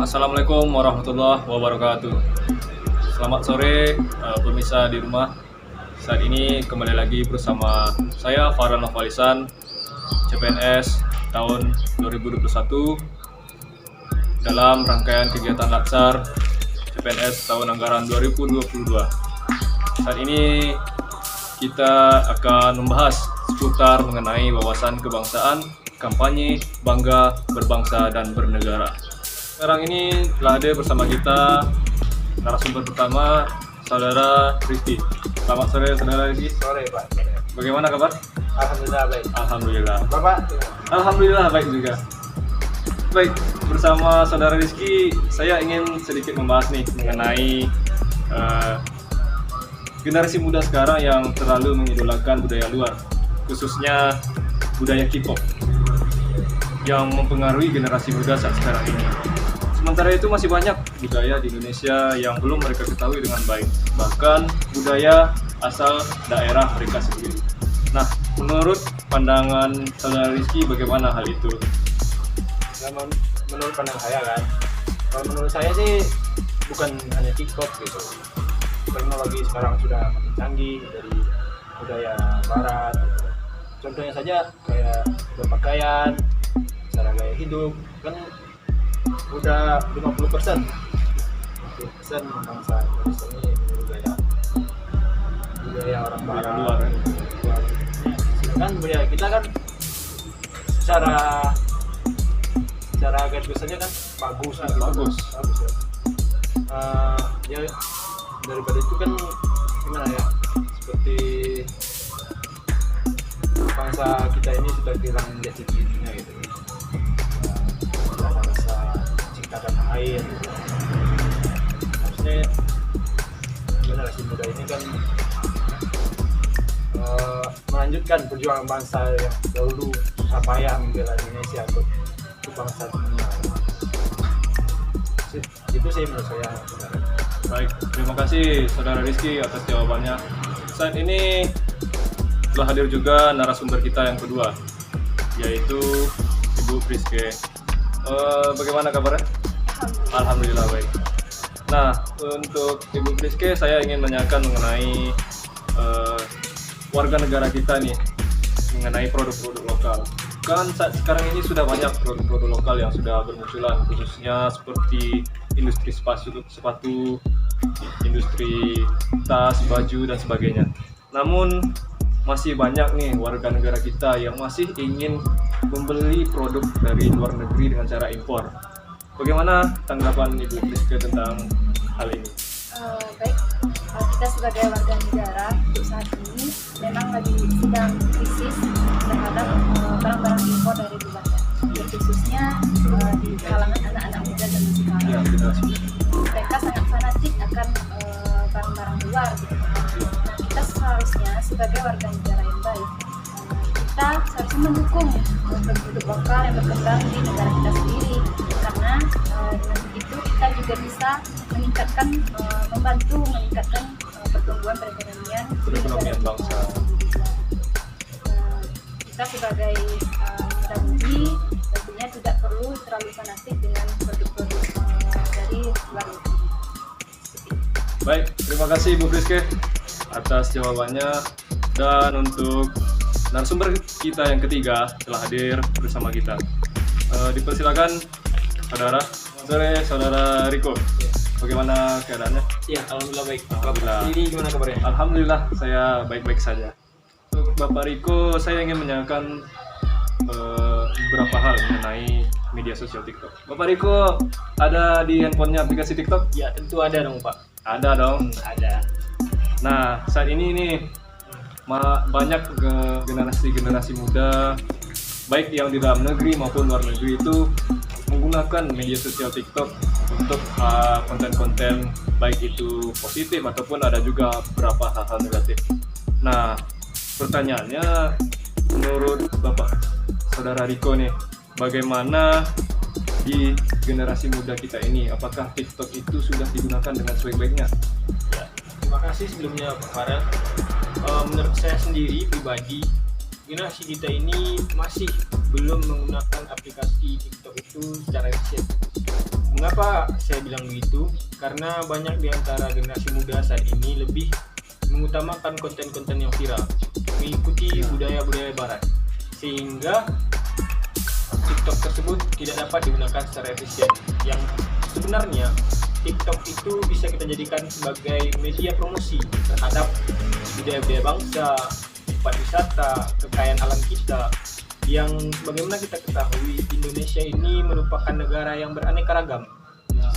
Assalamualaikum warahmatullahi wabarakatuh. Selamat sore pemirsa di rumah. Saat ini kembali lagi bersama saya Farhan Nofalisan, CPNS tahun 2021 dalam rangkaian kegiatan Latsar CPNS tahun anggaran 2022. Saat ini kita akan membahas seputar mengenai wawasan kebangsaan, kampanye bangga berbangsa dan bernegara. Sekarang ini telah hadir bersama kita narasumber pertama, Saudara Rizky. Selamat sore, Saudara Rizky. Sore Pak. Bagaimana kabar? Alhamdulillah baik. Alhamdulillah. Bapak? Alhamdulillah baik juga. Baik, bersama Saudara Rizky, saya ingin sedikit membahas nih mengenai generasi muda sekarang yang terlalu mengidolakan budaya luar, khususnya budaya K-pop yang mempengaruhi generasi muda saat sekarang ini. Sementara itu masih banyak budaya di Indonesia yang belum mereka ketahui dengan baik, bahkan budaya asal daerah mereka sendiri. Nah, menurut pandangan Saudara Rizky, bagaimana hal itu? Ya, menurut pandang saya kan, kalau menurut saya sih bukan hanya TikTok gitu. Teknologi sekarang sudah makin canggih dari budaya barat. Contohnya saja kayak berpakaian, cara gaya hidup, kan udah 50% bangsa Indonesia ini budaya orang barat Luar, ya? Sedangkan budaya kita kan secara garis besarnya kan bagus gitu. Bagus. Ya daripada itu kan gimana ya, seperti bangsa kita ini sudah kehilangan jati dirinya gitu. Ada rasa cinta tanah air gitu. Harusnya generasi muda ini kan melanjutkan perjuangan bangsa yang dahulu susah payah membela Indonesia untuk bangsa dunia. Itu sih menurut saya. Baik, terima kasih Saudara Rizky atas jawabannya. Saat ini telah hadir juga narasumber kita yang kedua, yaitu Ibu Priske. Bagaimana kabarnya? Alhamdulillah baik. Nah, untuk Ibu Priske, saya ingin menanyakan mengenai warga negara kita nih, mengenai produk-produk lokal. Kan saat sekarang ini sudah banyak produk-produk lokal yang sudah bermunculan, khususnya seperti industri sepatu, industri tas, baju, dan sebagainya. Namun masih banyak nih warga negara kita yang masih ingin membeli produk dari luar negeri dengan cara impor. Bagaimana tanggapan Ibu Priske tentang hal ini? Baik, kita sebagai warga negara untuk saat ini memang lagi sedang krisis terhadap barang-barang impor dari luar, khususnya di kalangan anak-anak muda zaman sekarang. Ya, Mereka sangat fanatik akan barang-barang luar gitu. Nah, kita seharusnya sebagai warga negara yang baik, kita seharusnya mendukung produk-produk lokal yang berkembang di negara kita sendiri, karena dengan begitu kita juga bisa membantu meningkatkan pertumbuhan perekonomian bangsa. Kita sebagai muda-mudi tentunya tidak perlu terlalu fanatik dengan produk-produk dari luar negeri. Baik, terima kasih Ibu Priske atas jawabannya. Dan untuk narasumber kita yang ketiga telah hadir bersama kita. Dipersilakan Saudara. Selamat sore Saudara Riko. Bagaimana keadaannya? Ya, alhamdulillah baik. Alhamdulillah. Ini gimana kabarnya? Alhamdulillah saya baik-baik saja. Untuk Bapak Riko, saya ingin menanyakan beberapa hal mengenai media sosial TikTok. Bapak Riko ada di handphonenya aplikasi TikTok? Ya, tentu ada dong Pak. Ada dong. Ada. Nah, saat ini nih banyak generasi muda, baik yang di dalam negeri maupun luar negeri, itu menggunakan media sosial TikTok untuk konten-konten baik itu positif ataupun ada juga beberapa hal-hal negatif. Nah, pertanyaannya, menurut Bapak Saudara Riko nih, bagaimana di generasi muda kita ini, apakah TikTok itu sudah digunakan dengan sebaik-baiknya? Ya, terima kasih sebelumnya Pak Farel. Menurut saya sendiri pribadi, generasi kita ini masih belum menggunakan aplikasi TikTok itu secara efisien. Mengapa saya bilang begitu? Karena banyak di antara generasi muda saat ini lebih mengutamakan konten-konten yang viral, mengikuti budaya-budaya barat, sehingga TikTok tersebut tidak dapat digunakan secara efisien. Yang sebenarnya TikTok itu bisa kita jadikan sebagai media promosi terhadap budaya-budaya bangsa, tempat wisata, kekayaan alam kita. Yang bagaimana kita ketahui, Indonesia ini merupakan negara yang beraneka ragam.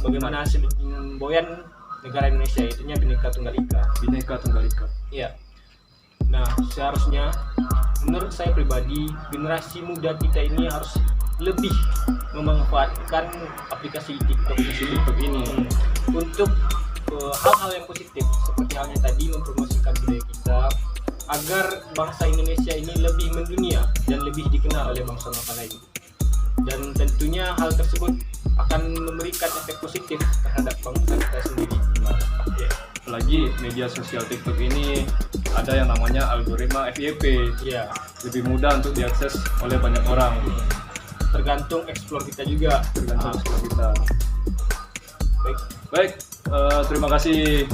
Bagaimana semboyan negara Indonesia, itunya Bhinneka Tunggal Ika. Bhinneka Tunggal Ika. Iya. Nah, seharusnya menurut saya pribadi, generasi muda kita ini harus lebih memanfaatkan aplikasi TikTok ini untuk hal-hal yang positif, seperti halnya tadi mempromosikan budaya kita, agar bangsa Indonesia ini lebih mendunia dan lebih dikenal oleh bangsa-bangsa lain. Dan tentunya hal tersebut akan memberikan efek positif terhadap bangsa kita sendiri. Ya. Apalagi media sosial TikTok ini ada yang namanya algoritma FYP. Ya. Lebih mudah untuk diakses oleh banyak orang. Tergantung explore kita juga. Tergantung explore kita. Baik. Terima kasih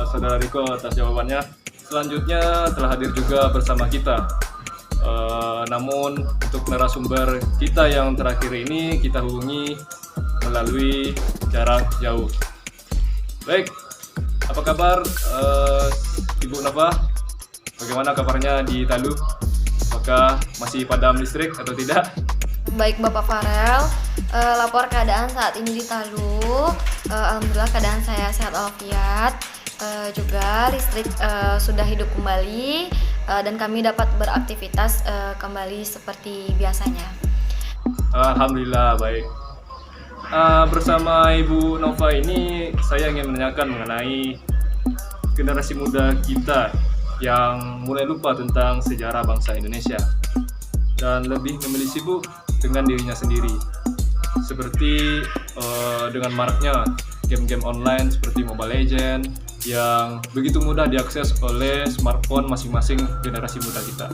Saudara Riko atas jawabannya. Selanjutnya telah hadir juga bersama kita. Namun untuk narasumber kita yang terakhir ini kita hubungi melalui jarak jauh. Baik, apa kabar Ibu Nova? Bagaimana kabarnya di Talu? Apakah masih padam listrik atau tidak? Baik Bapak Farel, lapor keadaan saat ini di Talu. Alhamdulillah keadaan saya sehat walafiat. Juga listrik sudah hidup kembali dan kami dapat beraktivitas kembali seperti biasanya. Alhamdulillah baik. Bersama Ibu Nova ini saya ingin menanyakan mengenai generasi muda kita yang mulai lupa tentang sejarah bangsa Indonesia dan lebih memilih sibuk dengan dirinya sendiri, seperti dengan maraknya game-game online seperti Mobile Legends yang begitu mudah diakses oleh smartphone masing-masing generasi muda kita.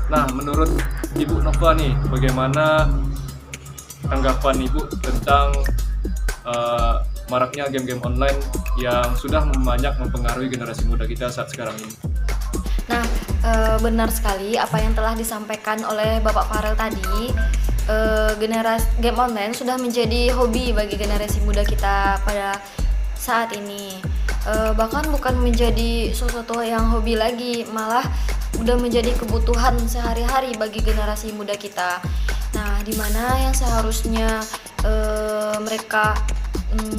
Nah, menurut Ibu Nova nih, bagaimana tanggapan Ibu tentang maraknya game-game online yang sudah banyak mempengaruhi generasi muda kita saat sekarang ini? Nah, benar sekali apa yang telah disampaikan oleh Bapak Farel tadi. Generasi game online sudah menjadi hobi bagi generasi muda kita pada saat ini. Bahkan bukan menjadi sesuatu yang hobi lagi, malah udah menjadi kebutuhan sehari-hari bagi generasi muda kita. Nah, dimana yang seharusnya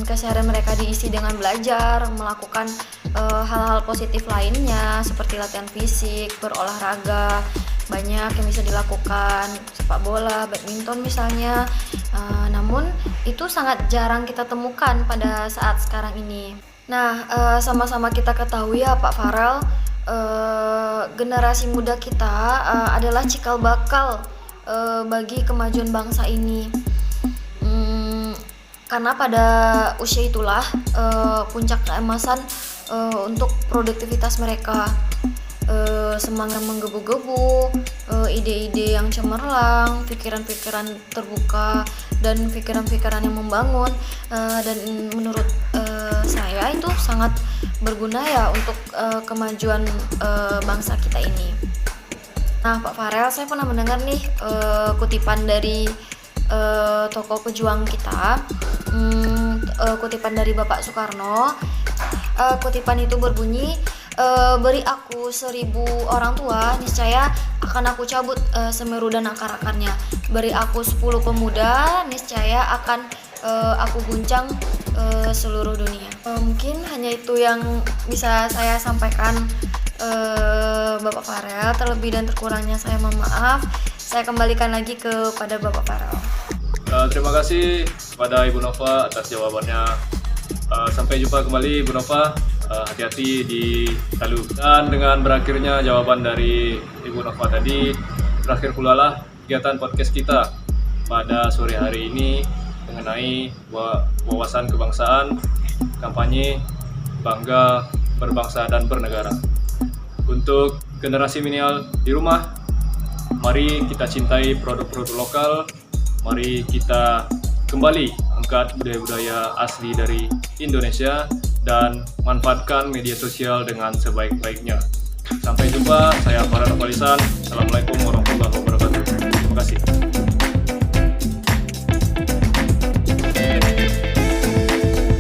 keseharian mereka diisi dengan belajar, melakukan hal-hal positif lainnya seperti latihan fisik, berolahraga, banyak yang bisa dilakukan, sepak bola, badminton misalnya. Namun itu sangat jarang kita temukan pada saat sekarang ini. Nah, sama-sama kita ketahui ya Pak Farel, generasi muda kita adalah cikal bakal bagi kemajuan bangsa ini. Karena pada usia itulah puncak keemasan untuk produktivitas mereka. Semangat menggebu-gebu, ide-ide yang cemerlang, pikiran-pikiran terbuka, dan pikiran-pikiran yang membangun, dan menurut saya itu sangat berguna ya untuk kemajuan bangsa kita ini. Nah Pak Farel, saya pernah mendengar nih kutipan dari tokoh pejuang kita, kutipan dari Bapak Soekarno. Kutipan itu berbunyi, beri aku 1000 orang tua, niscaya akan aku cabut Semeru dan akar-akarnya. Beri aku 10 pemuda, niscaya akan aku guncang seluruh dunia. Mungkin hanya itu yang bisa saya sampaikan Bapak Farel. Terlebih dan terkurangnya saya mohon maaf. Saya kembalikan lagi kepada Bapak Farel. Terima kasih kepada Ibu Nova atas jawabannya. Sampai jumpa kembali Ibu Nova. Hati-hati di Talu. Dan dengan berakhirnya jawaban dari Ibu Nova tadi, berakhir pula lah kegiatan podcast kita pada sore hari ini mengenai wawasan kebangsaan, kampanye bangga berbangsa dan bernegara. Untuk generasi milenial di rumah, mari kita cintai produk-produk lokal, mari kita kembali mengangkat budaya-budaya asli dari Indonesia dan manfaatkan media sosial dengan sebaik-baiknya. Sampai jumpa, saya Farhan Afalisan. Assalamualaikum warahmatullahi wabarakatuh. Terima kasih.